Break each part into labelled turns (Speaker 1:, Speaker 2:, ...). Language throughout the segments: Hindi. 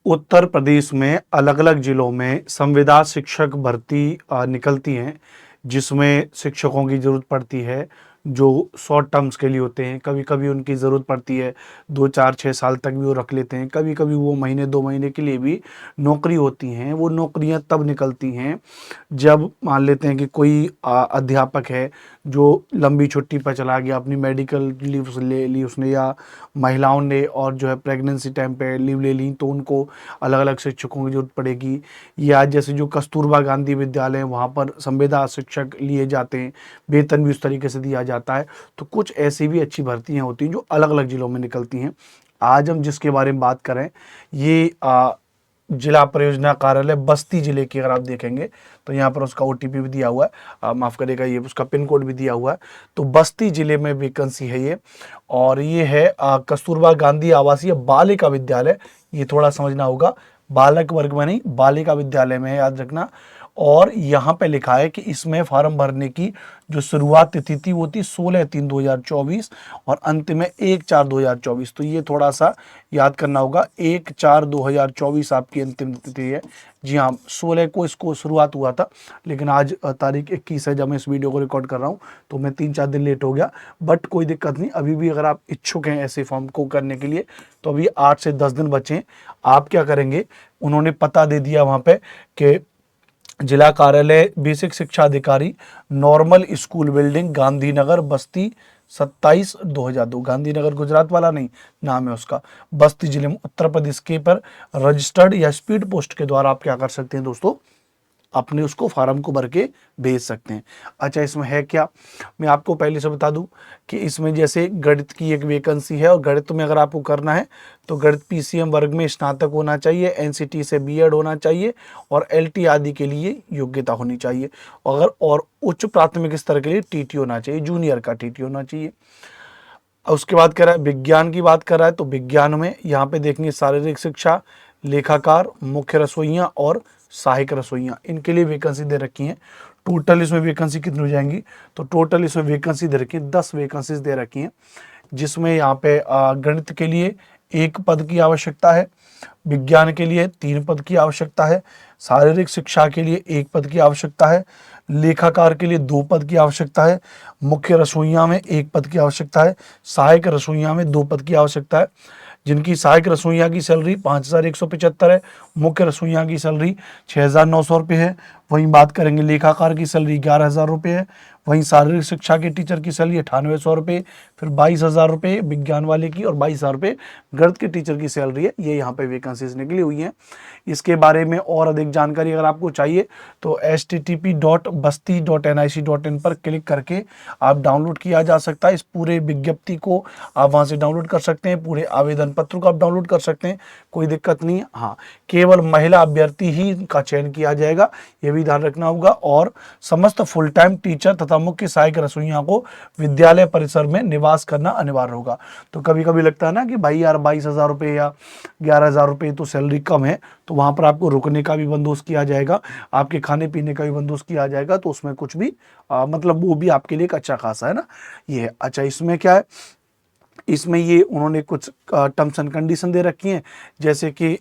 Speaker 1: उत्तर प्रदेश में अलग-अलग जिलों में संविदा शिक्षक भर्ती निकलती हैं, जिसमें शिक्षकों की ज़रूरत पड़ती है, जो शॉर्ट टर्म्स के लिए होते हैं। कभी-कभी उनकी ज़रूरत पड़ती है, 2, 4, 6 साल तक भी वो रख लेते हैं। कभी-कभी वो महीने, 2 महीने के लिए भी नौकरी होती हैं। वो नौकरियाँ तब निकलती हैं, जब मान लेते हैं कि कोई अध्यापक है, जो लंबी छुट्टी पर चला गया, अपनी मेडिकल लीव ले ली उसने, या महिलाओं ने और जो है प्रेगनेंसी टाइम पे लीव ले ली, तो उनको अलग-अलग शिक्षकों की ज़रूरत पड़ेगी। या जैसे जो कस्तूरबा गांधी विद्यालय है, वहाँ पर संविदा शिक्षक लिए जाते हैं, वेतन भी उस तरीके से दिया जाता है। तो कुछ ऐसी भी अच्छी भर्तियाँ होती हैं जो अलग-अलग जिलों में निकलती हैं। आज हम जिसके बारे में बात करें, ये जिला परियोजना कार्यालय बस्ती जिले की अगर आप देखेंगे तो यहाँ पर उसका ओटीपी भी दिया हुआ है, माफ़ करिएगा, ये उसका पिन कोड भी दिया हुआ है। तो बस्ती जिले में वैकेंसी है ये, और ये है कस्तूरबा गांधी आवासीय बालिका विद्यालय। ये थोड़ा समझना होगा, बालक वर्ग में नहीं, बालिका विद्यालय में है, याद रखना। और यहाँ पे लिखा है कि इसमें फार्म भरने की जो शुरुआत तिथि थी वो थी 16/3/2024 और अंत में 1/4/2024। तो ये थोड़ा सा याद करना होगा, 1/4/2024 आपकी अंतिम तिथि है। जी हाँ, 16 को इसको शुरुआत हुआ था, लेकिन आज तारीख 21 है जब मैं इस वीडियो को रिकॉर्ड कर रहा हूँ, तो मैं 3-4 दिन लेट हो गया। बट कोई दिक्कत नहीं, अभी भी अगर आप इच्छुक हैं ऐसे फॉर्म को करने के लिए, तो अभी 8 से 10 दिन बचे हैं। आप क्या करेंगे, उन्होंने पता दे दिया वहाँ पे कि जिला कार्यालय बेसिक शिक्षा अधिकारी, नॉर्मल स्कूल बिल्डिंग, गांधीनगर, बस्ती 27/2002। गांधीनगर गुजरात वाला नहीं, नाम है उसका। बस्ती जिले में उत्तर प्रदेश के पर रजिस्टर्ड या स्पीड पोस्ट के द्वारा आप क्या कर सकते हैं दोस्तों, अपने उसको फार्म को भर के भेज सकते हैं। अच्छा, इसमें है क्या, मैं आपको पहले से बता दूं कि इसमें जैसे गणित की एक वैकेंसी है, और गणित में अगर आपको करना है तो गणित पीसीएम वर्ग में स्नातक होना चाहिए, एनसीटी से बीएड होना चाहिए, और एलटी आदि के लिए योग्यता होनी चाहिए। और उच्च प्राथमिक स्तर के लिए टीटी होना चाहिए, जूनियर का टीटी होना चाहिए। उसके बाद कह रहा है विज्ञान की बात कर रहा है, तो विज्ञान में यहाँ पे देखनी शारीरिक शिक्षा, लेखाकार, मुख्य रसोइयाँ और सहायक रसोइयाँ, इनके लिए वैकेंसी दे रखी हैं। टोटल इसमें वैकेंसी कितनी हो जाएंगी, तो टोटल इसमें वैकेंसी दे रखी है, 10 वैकेंसीज दे रखी हैं, जिसमें यहाँ पे गणित के लिए 1 पद की आवश्यकता है, विज्ञान के लिए 3 पद की आवश्यकता है, शारीरिक शिक्षा के लिए 1 पद की आवश्यकता है, लेखाकार के लिए 2 पद की आवश्यकता है, मुख्य रसोइया में 1 पद की आवश्यकता है, सहायक रसोइया में 2 पद की आवश्यकता है। जिनकी सहायक रसोइया की सैलरी 5,175 है, मुख्य रसोइया की सैलरी 6,900 रुपये है। वहीं बात करेंगे लेखाकार की सैलरी 11,000 रुपये है। वहीं शारीरिक शिक्षा के टीचर की सैलरी 9800 रुपये, फिर 22,000 रुपये विज्ञान वाले की, और 22,000 रुपये गणित के टीचर की सैलरी है। ये यहाँ पे वैकेंसीज निकली हुई हैं। इसके बारे में और अधिक जानकारी अगर आपको चाहिए तो http.basti.nic.in पर क्लिक करके आप डाउनलोड किया जा सकता है। इस पूरे विज्ञप्ति को आप वहाँ से डाउनलोड कर सकते हैं, पूरे आवेदन पत्र को आप डाउनलोड कर सकते हैं, कोई दिक्कत नहीं है। हाँ, केवल महिला अभ्यर्थी ही का चयन किया जाएगा, ये भी ध्यान रखना होगा। और समस्त फुल टाइम टीचर तथा मुख्य सहायक रसोइया को विद्यालय परिसर में निवास करना अनिवार्य होगा। तो कभी कभी लगता है ना कि भाई यार 22,000 रुपये या 11,000 रुपये तो सैलरी कम है, तो वहाँ पर आपको रुकने का भी बंदोबस्त किया जाएगा, आपके खाने पीने का भी बंदोबस्त किया जाएगा, तो उसमें कुछ भी मतलब वो भी आपके लिए एक अच्छा खासा है ना ये है। अच्छा, इसमें क्या है, इसमें ये उन्होंने कुछ टर्म्स एंड कंडीशन दे रखी हैं, जैसे कि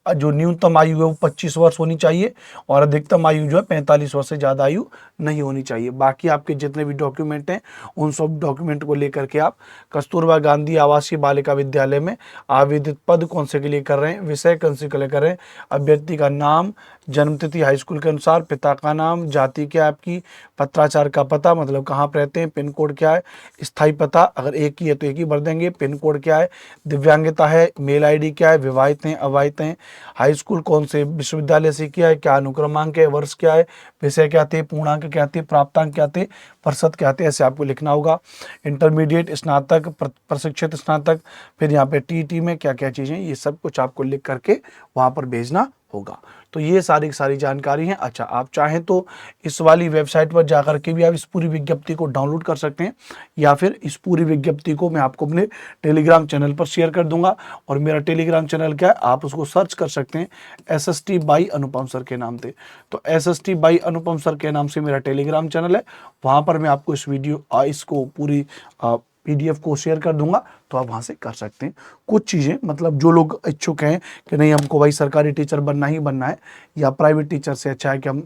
Speaker 1: जो न्यूनतम आयु है वो 25 वर्ष होनी चाहिए, और अधिकतम आयु जो है 45 वर्ष से ज़्यादा आयु नहीं होनी चाहिए। बाकी आपके जितने भी डॉक्यूमेंट हैं उन सब डॉक्यूमेंट को लेकर के आप कस्तूरबा गांधी आवासीय बालिका विद्यालय में आवेदित पद कौन से के लिए कर रहे हैं, विषय कौन से के लिए कर रहे हैं, अभ्यर्थी का नाम, जन्मतिथि हाई स्कूल के अनुसार, पिता का नाम, जाति क्या है आपकी, पत्राचार का पता मतलब कहाँ पर रहते हैं, पिन कोड क्या है, स्थायी पता अगर एक ही है तो एक ही भर देंगे, पिन कोड क्या है, दिव्यांगता है, मेल आईडी क्या है, विवाहित हैं अविवाहित हैं, हाई स्कूल कौन से विश्वविद्यालय से किया है, क्या अनुक्रमांक है, वर्ष क्या है, विषय क्या थे, पूर्णांक क्या थे, प्राप्तांक क्या थे, प्रतिशत क्या थे, ऐसे आपको लिखना होगा। इंटरमीडिएट, स्नातक, प्रशिक्षित स्नातक, फिर यहाँ पे टीटी में क्या क्या चीज़ें, ये सब कुछ आपको लिख करके वहाँ पर भेजना होगा। तो ये सारी सारी जानकारी है। अच्छा, आप चाहें तो इस वाली वेबसाइट पर जाकर के भी आप इस पूरी विज्ञप्ति को डाउनलोड कर सकते हैं, या फिर इस पूरी विज्ञप्ति को मैं आपको अपने टेलीग्राम चैनल पर शेयर कर दूंगा। और मेरा टेलीग्राम चैनल क्या है, आप उसको सर्च कर सकते हैं SST बाई अनुपम सर के नाम से। तो SST बाई अनुपम सर के नाम से मेरा टेलीग्राम चैनल है, वहाँ पर मैं आपको इसको पूरी PDF को शेयर कर दूंगा। तो आप वहाँ से कर सकते हैं। कुछ चीज़ें मतलब जो लोग इच्छुक हैं कि नहीं हमको भाई सरकारी टीचर बनना ही बनना है या प्राइवेट टीचर से अच्छा है कि हम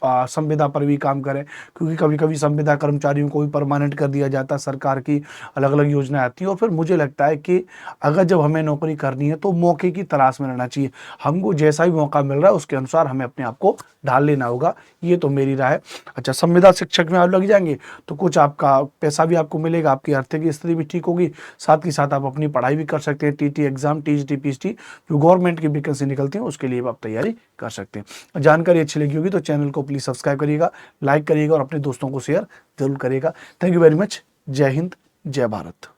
Speaker 1: संविदा पर भी काम करें, क्योंकि कभी कभी संविदा कर्मचारियों को भी परमानेंट कर दिया जाता है, सरकार की अलग अलग योजनाएं आती हैं। और फिर मुझे लगता है कि अगर जब हमें नौकरी करनी है तो मौके की तलाश में रहना चाहिए, हमको जैसा भी मौका मिल रहा है उसके अनुसार हमें अपने आप को ढाल लेना होगा, ये तो मेरी राय है। अच्छा, संविदा शिक्षक में आप लग जाएंगे तो कुछ आपका पैसा भी आपको मिलेगा, आपकी आर्थिक स्थिति भी ठीक होगी, साथ ही साथ आप अपनी पढ़ाई भी कर सकते हैं। टीटी एग्जाम, टीजीटी, पीएचडी जो गवर्नमेंट की वैकेंसी निकलती है उसके लिए भी आप तैयारी कर सकते हैं। जानकारी अच्छी लगी होगी तो चैनल को प्लीज सब्सक्राइब करिएगा, लाइक करिएगा और अपने दोस्तों को शेयर जरूर करिएगा। Thank you very much. जय हिंद, जय भारत।